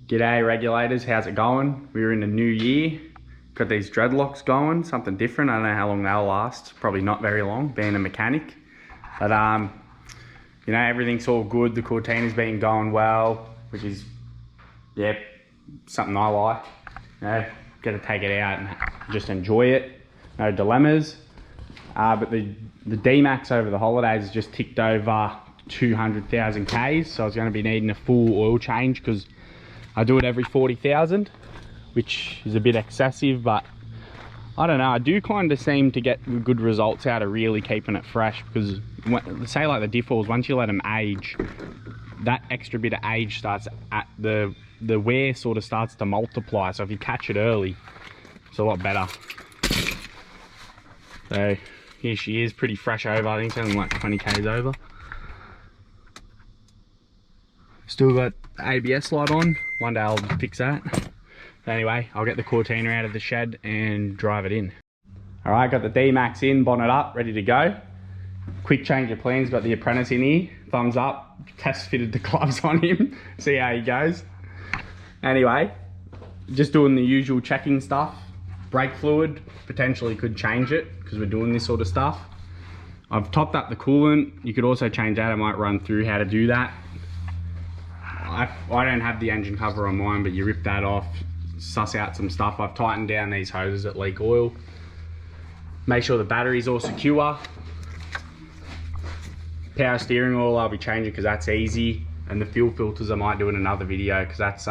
G'day regulators, how's it going? We're in a new year. Got these dreadlocks going, something different. I don't know how long they'll last. Probably not very long, being a mechanic. But you know, everything's all good. The Cortina's been going well, which is, yeah, something I like. You know, gotta take it out and just enjoy it. No dilemmas. But the Dmax over the holidays has just ticked over 200,000 Ks, so I was going to be needing a full oil change because I do it every 40,000, which is a bit excessive, but I don't know, I do kind of seem to get good results out of really keeping it fresh, because say like the diff oils, once you let them age, that extra bit of age starts at the wear sort of starts to multiply. So if you catch it early, it's a lot better. So here she is, pretty fresh over. I think it's only like 20 Ks over. Still got the ABS light on. One day I'll fix that. But anyway, I'll get the Cortina out of the shed and drive it in. All right, got the Dmax in, bonnet up, ready to go. Quick change of plans, got the apprentice in here. Thumbs up, test fitted the gloves on him. See how he goes. Anyway, just doing the usual checking stuff. Brake fluid, potentially could change it because we're doing this sort of stuff. I've topped up the coolant. You could also change that. I might run through how to do that. I don't have the engine cover on mine, but you rip that off, suss out some stuff. I've tightened down these hoses that leak oil. Make sure the battery's all secure. Power steering oil I'll be changing because that's easy. And the fuel filters I might do in another video because that's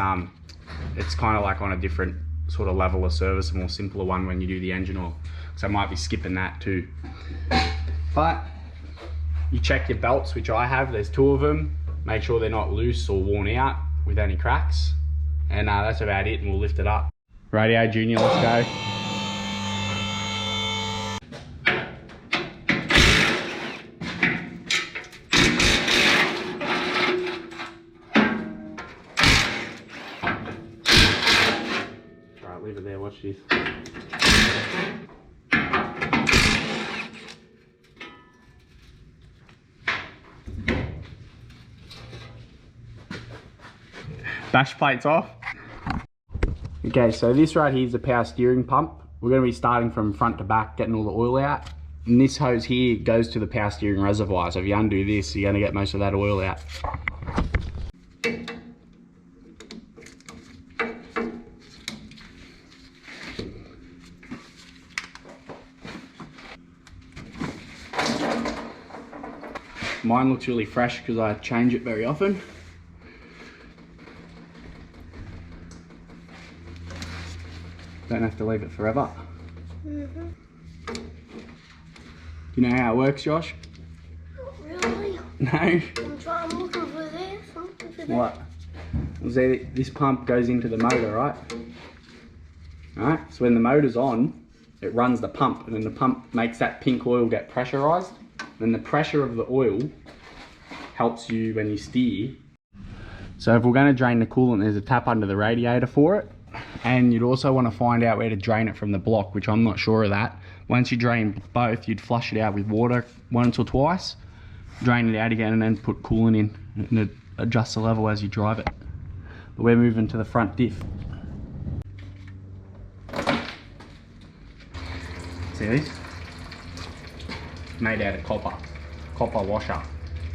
it's kind of like on a different sort of level of service, a more simpler one when you do the engine oil. So I might be skipping that too. But you check your belts, which I have, there's 2 of them. Make sure they're not loose or worn out with any cracks. And that's about it, and we'll lift it up. Radio Junior, let's go. Alright, leave it there, watch this. Dash plates off. Okay, so this right here is the power steering pump. We're going to be starting from front to back, getting all the oil out. And this hose here goes to the power steering reservoir. So if you undo this, you're going to get most of that oil out. Mine looks really fresh because I change it very often. Don't have to leave it forever. Mm-hmm. You know how it works, Josh? Not really. No? I'm looking for this. I'm looking for that. What? See, this pump goes into the motor, right? Alright, so when the motor's on, it runs the pump, and then the pump makes that pink oil get pressurized. Then the pressure of the oil helps you when you steer. So if we're going to drain the coolant, there's a tap under the radiator for it. And you'd also want to find out where to drain it from the block, which I'm not sure of that. Once you drain both, you'd flush it out with water once or twice, drain it out again, and then put coolant in, and it adjusts the level as you drive it. But we're moving to the front diff. See this? Made out of copper washer.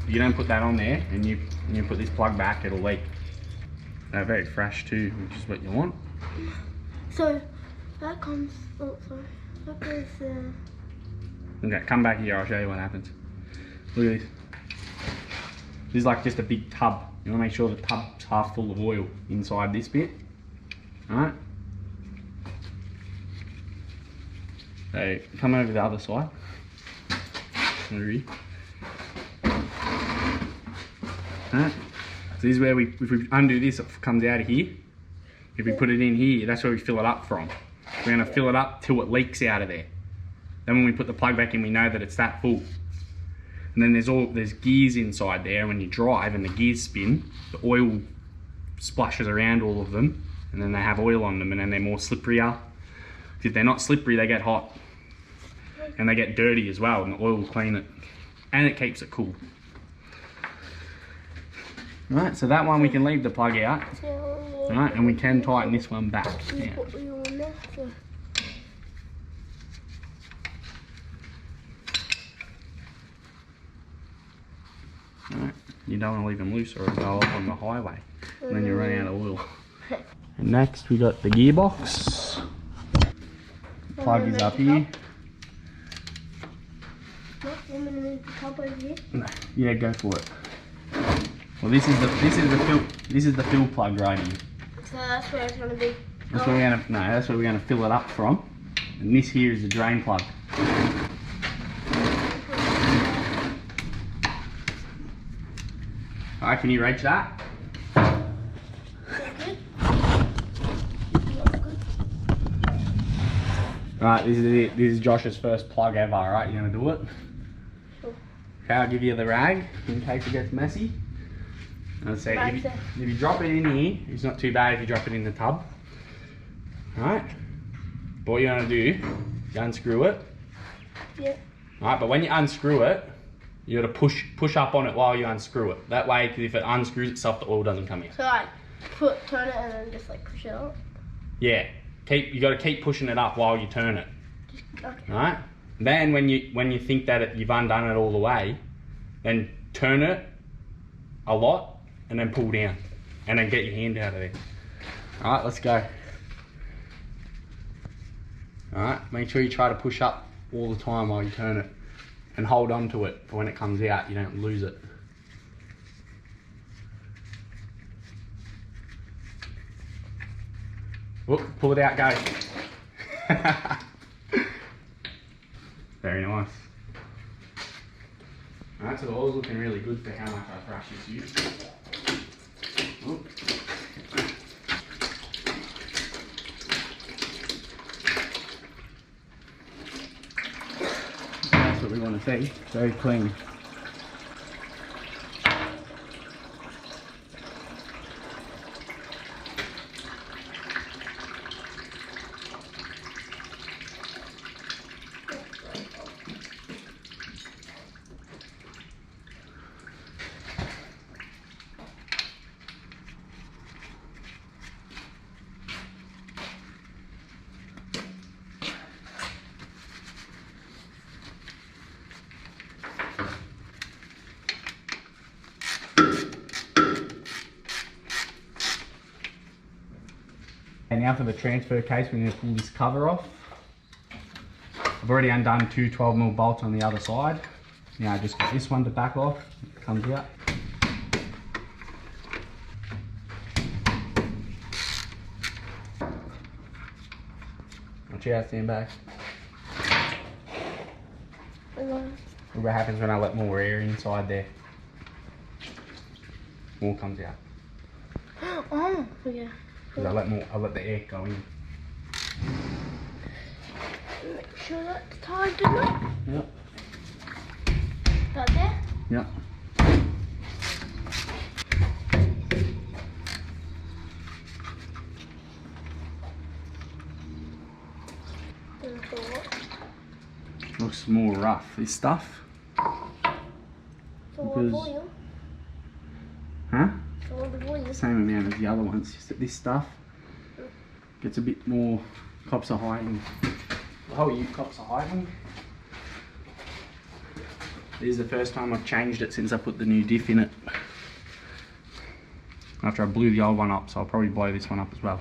If you don't put that on there and you put this plug back, it'll leak. They're very fresh too, which is what you want. So that comes, oh sorry, that goes there. Okay, come back here, I'll show you what happens. Look at this. This is like just a big tub. You want to make sure the tub's half full of oil inside this bit. Alright. So come over the other side. Alright. So this is where if we undo this, it comes out of here. If we put it in here, that's where we fill it up from. We're going to fill it up till it leaks out of there. Then when we put the plug back in, we know that it's that full. And then there's gears inside there. When you drive and the gears spin, the oil splashes around all of them, and then they have oil on them, and then they're more slipperier. If they're not slippery, they get hot. And they get dirty as well, and the oil will clean it. And it keeps it cool. Right, so that one we can leave the plug out. Alright, and we can tighten this one back. Yeah. Put the oil in there, so. Alright, you don't want to leave them loose or it'll go up on the highway and then you run out of oil. And next we got the gearbox. Plug is up here. What? You want me to move the top over here? No, yeah, go for it. Well, this is the fill plug right here. So that's where it's gonna be. That's where we're gonna fill it up from. And this here is the drain plug. Alright, can you reach that? Right, this is it. This is Josh's first plug ever, alright? You gonna do it? Sure. Okay, I'll give you the rag in case it gets messy. Let's say if you drop it in here, it's not too bad if you drop it in the tub. Alright? But what you're gonna do, you unscrew it. Yeah. Alright, but when you unscrew it, you gotta push up on it while you unscrew it. That way, if it unscrews itself, the oil doesn't come in. So like, turn it and then just like push it up? Yeah. You gotta keep pushing it up while you turn it. Okay. Alright? Then when you think that you've undone it all the way, then turn it a lot and then pull down. And then get your hand out of there. Alright, let's go. Alright, make sure you try to push up all the time while you turn it. And hold on to it for when it comes out, you don't lose it. Whoop, pull it out, go. Very nice. Alright, so the oil's looking really good for how much I thrash this use. Whoop. That's what we want to see. Very clean. And now for the transfer case, we're going to pull this cover off. I've already undone two 12mm bolts on the other side. Now I just get this one to back off. It comes out. Watch out, stand back. What happens when I let more air inside there? More comes out. Oh, yeah. Because I let the air go in. Make sure that's tied in it. Yep. Right there? Yep. Looks more rough, this stuff. So what Because- volume? Huh? So what the volume? Same amount as the other ones, just that this stuff gets a bit more cops are hiding. The whole ute cops are hiding. This is the first time I've changed it since I put the new diff in it. After I blew the old one up, so I'll probably blow this one up as well.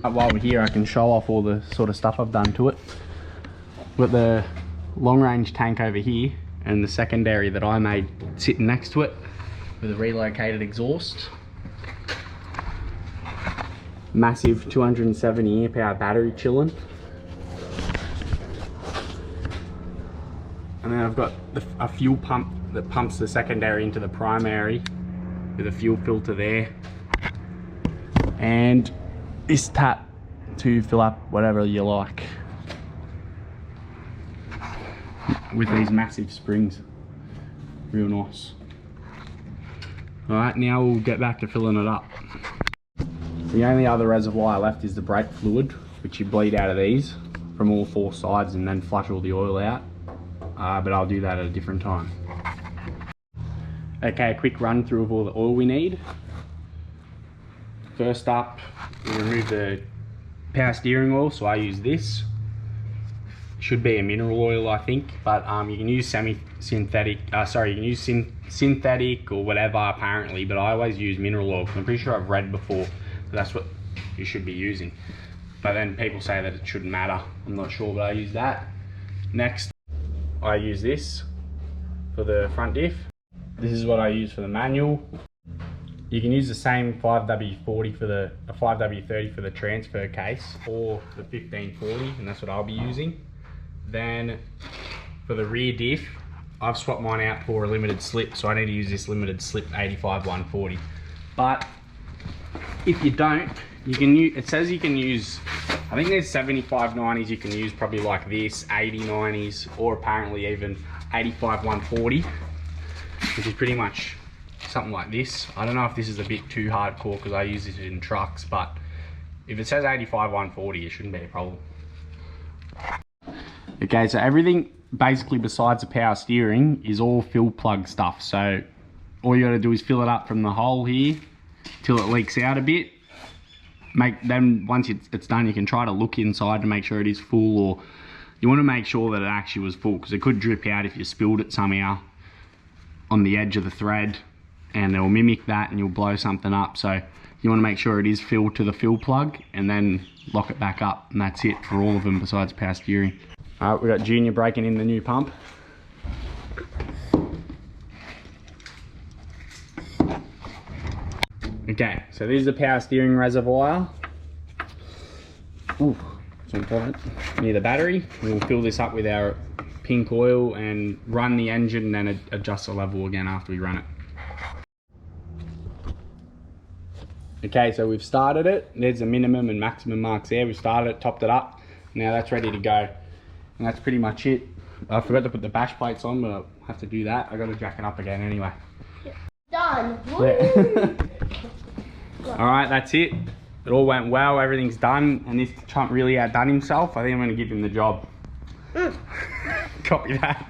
While we're here, I can show off all the sort of stuff I've done to it. Got the long range tank over here and the secondary that I made sitting next to it with a relocated exhaust. Massive 270 amp hour battery chilling. And then I've got a fuel pump that pumps the secondary into the primary with a fuel filter there. And this tap to fill up whatever you like with these massive springs. Real nice. Alright, now we'll get back to filling it up. The only other reservoir left is the brake fluid, which you bleed out of these from all four sides and then flush all the oil out. But I'll do that at a different time. Okay, a quick run through of all the oil we need. First up, we remove the power steering oil, so I use this. Should be a mineral oil, I think, but you can use synthetic or whatever apparently, but I always use mineral oil. I'm pretty sure I've read before that that's what you should be using. But then people say that it shouldn't matter. I'm not sure, but I use that. Next, I use this for the front diff. This is what I use for the manual. You can use the same 5W40 for the 5W30 for the transfer case, or the 1540, and that's what I'll be using. Then for the rear diff, I've swapped mine out for a limited slip, so I need to use this limited slip 85-140. But if you don't, you can use, it says you can use, I think there's 75-90s you can use, probably like this, 80-90s, or apparently even 85-140, which is pretty much something like this. I don't know if this is a bit too hardcore because I use this in trucks, but if it says 85-140, it shouldn't be a problem. Okay, so everything basically besides the power steering is all fill plug stuff. So all you gotta do is fill it up from the hole here till it leaks out a bit. Then once it's done, you can try to look inside to make sure it is full, or you want to make sure that it actually was full, because it could drip out if you spilled it somehow on the edge of the thread, and it will mimic that and you'll blow something up. So you want to make sure it is filled to the fill plug and then lock it back up, and that's it for all of them besides power steering. Alright, we've got Junior breaking in the new pump. Okay, so this is the power steering reservoir. Ooh, it's important. Near the battery. We'll fill this up with our pink oil and run the engine, and then adjust the level again after we run it. Okay, so we've started it. There's the minimum and maximum marks there. We've started it, topped it up. Now that's ready to go. And that's pretty much it. I forgot to put the bash plates on, but I'll have to do that. I got to jack it up again anyway. Done. Yeah. Alright, that's it. It all went well, everything's done, and this chump really outdone himself. I think I'm going to give him the job. Copy that.